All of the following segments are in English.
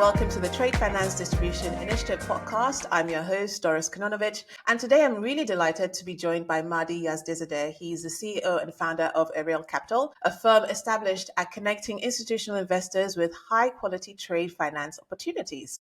welcome to the Trade Finance Distribution Initiative podcast. I'm your host, Doris Kononowicz, and today I'm really delighted to be joined by Mahdi Yazdizadeh. He's the CEO and founder of Ereele Capital, a firm established at connecting institutional investors with high-quality trade finance opportunities.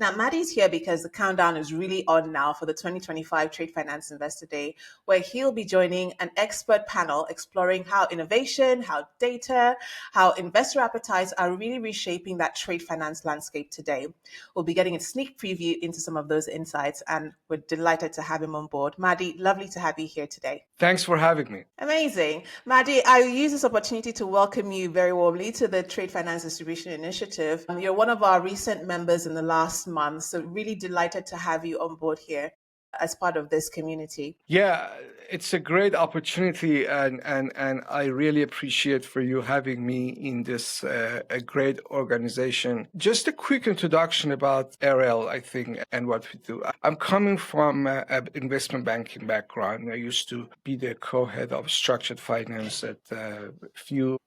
Now, Maddie's here because the countdown is really on now for the 2025 Trade Finance Investor Day, where he'll be joining an expert panel exploring how innovation, how data, how investor appetites are really reshaping that trade finance landscape today. We'll be getting a sneak preview into some of those insights, and we're delighted to have him on board. Maddie, lovely to have you here today. Thanks for having me. Amazing. Maddie, I use this opportunity to welcome you very warmly to the Trade Finance Distribution Initiative. You're one of our recent members in the last month, so really delighted to have you on board here as part of this community. Yeah, it's a great opportunity, and I really appreciate for you having me in this a great organization. Just a quick introduction about Ereele, I think, and what we do. I'm coming from an investment banking background. I used to be the co-head of structured finance at a few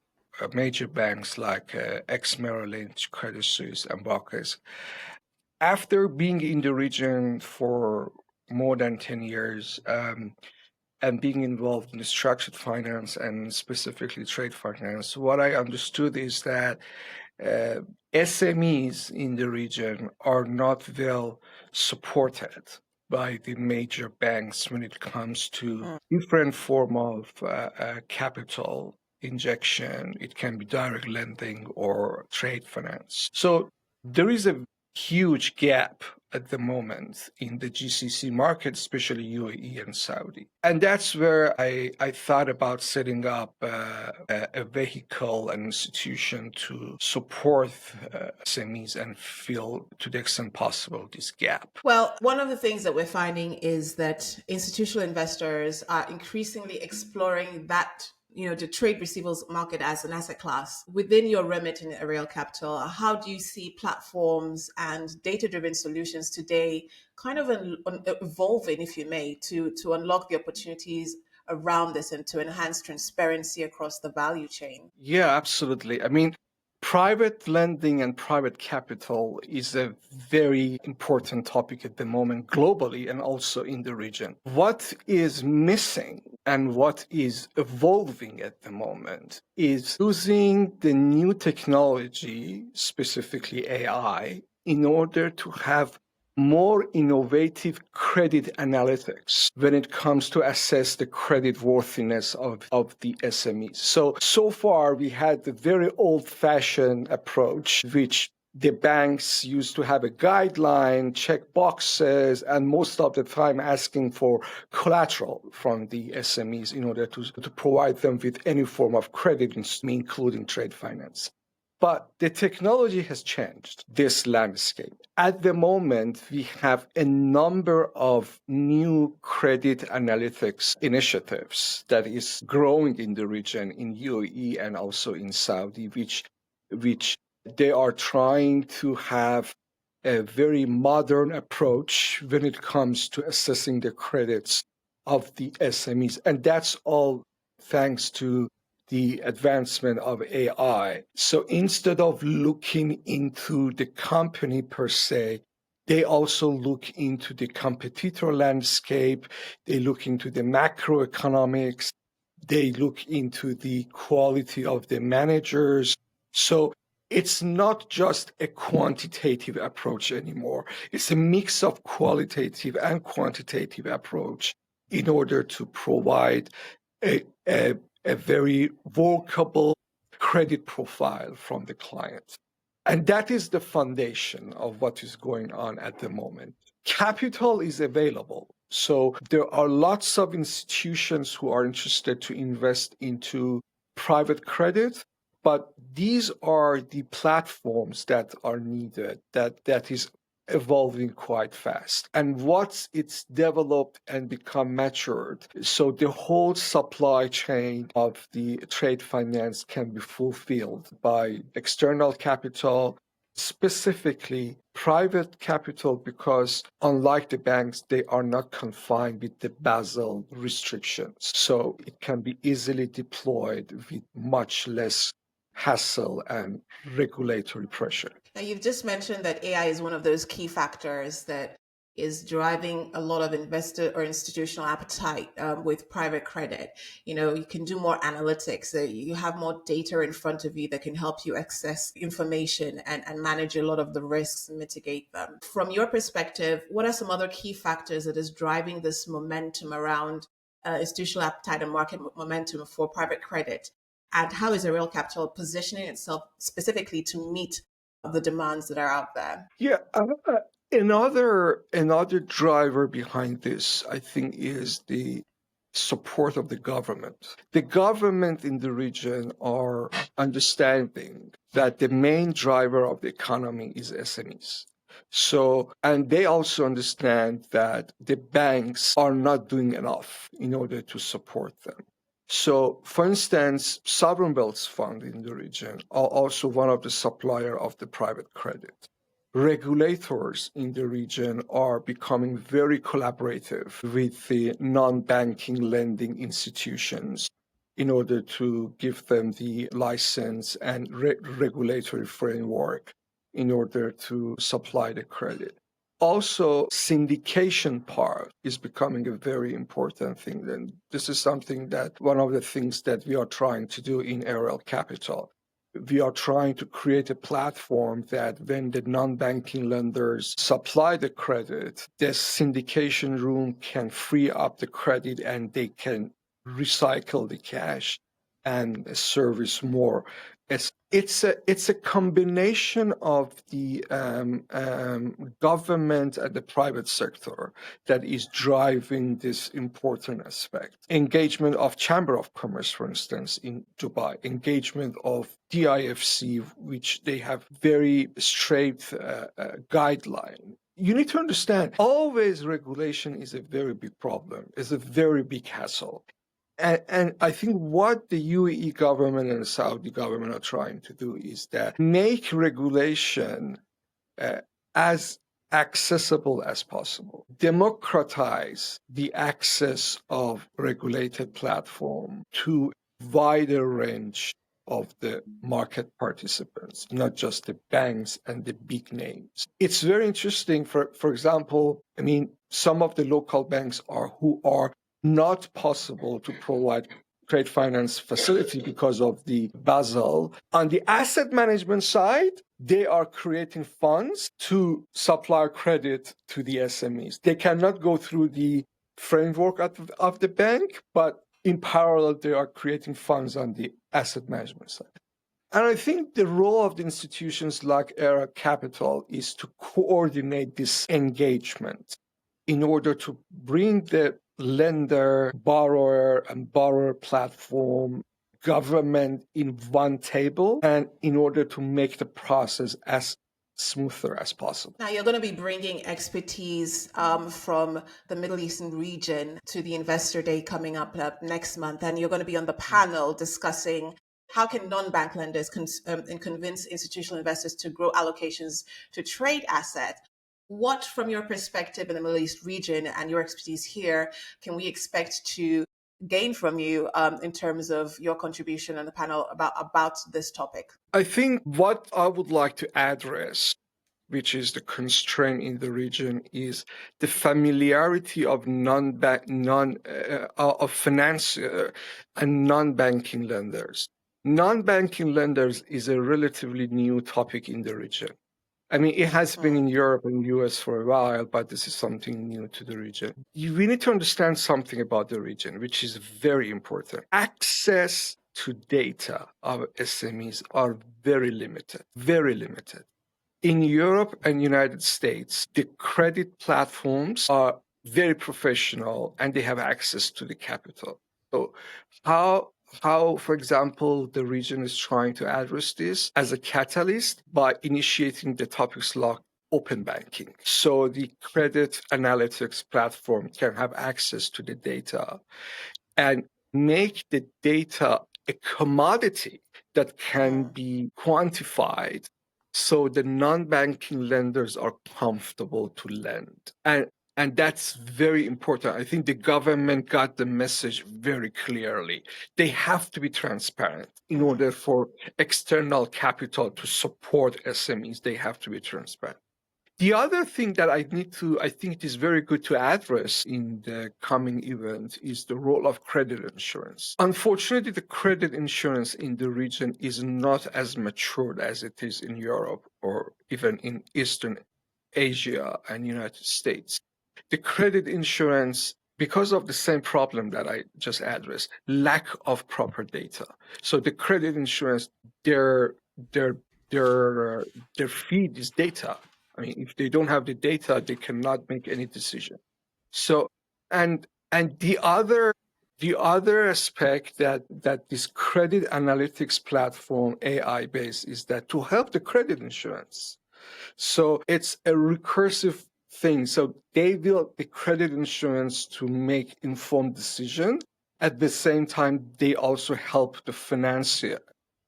major banks like Merrill Lynch, Credit Suisse, and Barclays. After being in the region for more than 10 years and being involved in structured finance and specifically trade finance, what I understood is that SMEs in the region are not well supported by the major banks when it comes to different form of capital injection. It can be direct lending or trade finance. So there is a huge gap at the moment in the GCC market, especially UAE and Saudi. And that's where I thought about setting up a vehicle, an institution to support SMEs and fill, to the extent possible, this gap. Well, one of the things that we're finding is that institutional investors are increasingly exploring that the trade receivables market as an asset class. Within your remit in Ereele Capital, how do you see platforms and data-driven solutions today kind of evolving, if you may, to unlock the opportunities around this and to enhance transparency across the value chain? Yeah, absolutely. I mean, private lending and private capital is a very important topic at the moment globally and also in the region. What is missing and what is evolving at the moment is using the new technology, specifically AI, in order to have more innovative credit analytics when it comes to assess the credit worthiness of the SMEs. So far, we had the very old-fashioned approach, which the banks used to have a guideline, check boxes, and most of the time asking for collateral from the SMEs in order to provide them with any form of credit, including trade finance. But the technology has changed this landscape. At the moment, we have a number of new credit analytics initiatives that is growing in the region, in UAE and also in Saudi, which they are trying to have a very modern approach when it comes to assessing the credits of the SMEs. And that's all thanks to the advancement of AI. So instead of looking into the company per se, they also look into the competitor landscape, they look into the macroeconomics, they look into the quality of the managers. So it's not just a quantitative approach anymore. It's a mix of qualitative and quantitative approach in order to provide a very workable credit profile from the client. And that is the foundation of what is going on at the moment. Capital is available. So there are lots of institutions who are interested to invest into private credit, but these are the platforms that are needed, that is evolving quite fast. And once it's developed and become matured, so the whole supply chain of the trade finance can be fulfilled by external capital, specifically private capital, because unlike the banks, they are not confined with the Basel restrictions. So it can be easily deployed with much less hassle and regulatory pressure. Now, you've just mentioned that AI is one of those key factors that is driving a lot of investor or institutional appetite with private credit. You can do more analytics. You have more data in front of you that can help you access information and manage a lot of the risks and mitigate them. From your perspective, what are some other key factors that is driving this momentum around institutional appetite and market momentum for private credit? And how is Ereele Capital positioning itself specifically to meet the demands that are out there? Yeah, another driver behind this, I think, is the support of the government. The government in the region are understanding that the main driver of the economy is SMEs. So, and they also understand that the banks are not doing enough in order to support them. So, for instance, sovereign wealth funds in the region are also one of the supplier of the private credit. Regulators in the region are becoming very collaborative with the non-banking lending institutions in order to give them the license and regulatory framework in order to supply the credit. Also, syndication part is becoming a very important thing. And this is something that one of the things that we are trying to do in Ereele Capital. We are trying to create a platform that when the non-banking lenders supply the credit, the syndication room can free up the credit and they can recycle the cash and service more. It's a combination of the government and the private sector that is driving this important aspect. Engagement of Chamber of Commerce, for instance, in Dubai, engagement of DIFC, which they have very straight guideline. You need to understand, always regulation is a very big problem, is a very big hassle. And I think what the UAE government and the Saudi government are trying to do is that make regulation as accessible as possible, democratize the access of regulated platform to wider range of the market participants, not just the banks and the big names. It's very interesting. For example, some of the local banks who are not possible to provide trade finance facility because of the Basel. On the asset management side, they are creating funds to supply credit to the SMEs. They cannot go through the framework of the bank, but in parallel, they are creating funds on the asset management side. And I think the role of the institutions like Ereele Capital is to coordinate this engagement in order to bring the lender, borrower, and borrower platform, government in one table, and in order to make the process as smoother as possible. Now, you're going to be bringing expertise from the Middle Eastern region to the Investor Day coming up next month, and you're going to be on the panel discussing how can non-bank lenders convince institutional investors to grow allocations to trade assets. What, from your perspective in the Middle East region and your expertise here, can we expect to gain from you in terms of your contribution on the panel about this topic? I think what I would like to address, which is the constraint in the region, is the familiarity of finance and non-banking lenders. Non-banking lenders is a relatively new topic in the region. It has been in Europe and US for a while, but this is something new to the region. We need to understand something about the region, which is very important. Access to data of SMEs are very limited, very limited. In Europe and United States, the credit platforms are very professional and they have access to the capital. So how, for example, the region is trying to address this as a catalyst by initiating the topics like open banking. So the credit analytics platform can have access to the data and make the data a commodity that can be quantified so the non-banking lenders are comfortable to lend. And And that's very important. I think the government got the message very clearly. They have to be transparent in order for external capital to support SMEs. They have to be transparent. The other thing that I think it is very good to address in the coming event is the role of credit insurance. Unfortunately, the credit insurance in the region is not as matured as it is in Europe or even in Eastern Asia and United States. The credit insurance, because of the same problem that I just addressed, lack of proper data. So the credit insurance, their feed is data. I mean, if they don't have the data, they cannot make any decision. So, and the other aspect that this credit analytics platform AI based is that to help the credit insurance. So it's a recursive thing. So they build the credit insurance to make informed decision. At the same time, they also help the financier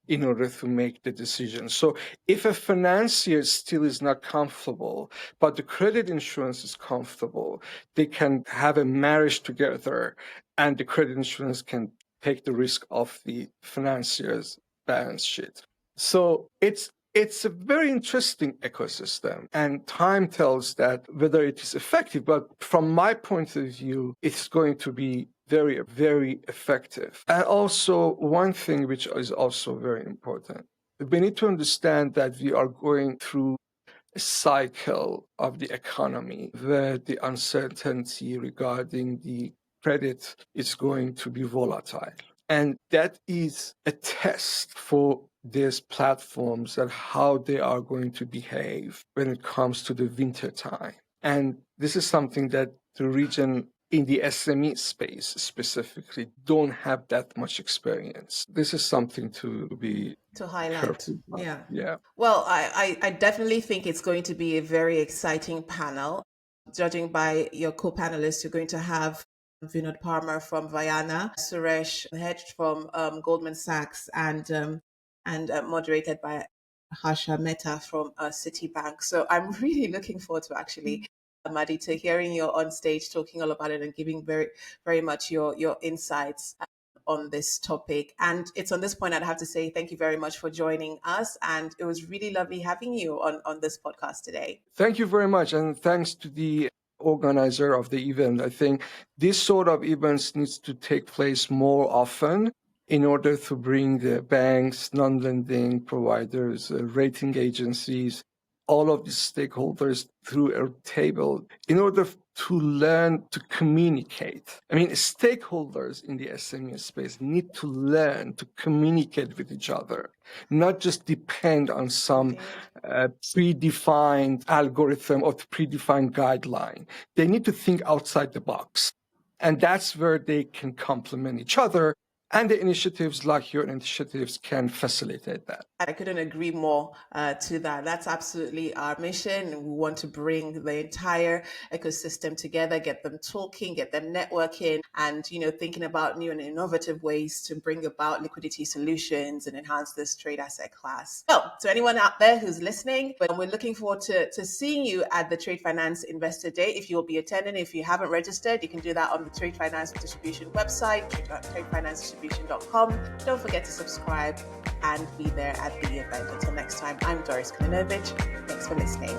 in order to make the decision. So if a financier still is not comfortable, but the credit insurance is comfortable, they can have a marriage together and the credit insurance can take the risk of the financier's balance sheet. So it's a very interesting ecosystem, and time tells that whether it is effective, but from my point of view, it's going to be very, very effective. And also one thing which is also very important, we need to understand that we are going through a cycle of the economy where the uncertainty regarding the credit is going to be volatile. And that is a test for these platforms and how they are going to behave when it comes to the winter time. And this is something that the region in the SME space specifically don't have that much experience. This is something to highlight. Yeah. Well, I definitely think it's going to be a very exciting panel. Judging by your co-panelists, you're going to have Vinod Parmar from Vayana, Suresh Hedge from Goldman Sachs, and moderated by Harsha Mehta from Citibank. So I'm really looking forward to actually, Mahdi, to hearing you on stage talking all about it and giving very, very much your insights on this topic. And it's on this point I'd have to say thank you very much for joining us. And it was really lovely having you on this podcast today. Thank you very much. And thanks to the organizer of the event. I think this sort of events needs to take place more often in order to bring the banks, non-lending providers, rating agencies, all of the stakeholders through a table in order to learn to communicate. I mean, stakeholders in the SME space need to learn to communicate with each other, not just depend on some predefined algorithm or predefined guideline. They need to think outside the box. And that's where they can complement each other. And the initiatives like your initiatives can facilitate that. I couldn't agree more to that. That's absolutely our mission. We want to bring the entire ecosystem together, get them talking, get them networking, and thinking about new and innovative ways to bring about liquidity solutions and enhance this trade asset class. Well, to anyone out there who's listening, but we're looking forward to seeing you at the Trade Finance Investor Day. If you'll be attending, if you haven't registered, you can do that on the Trade Finance Distribution website, tradefinancedistribution.com. Don't forget to subscribe and be there at the event. Until next time, I'm Doris Kononowicz. Thanks for listening.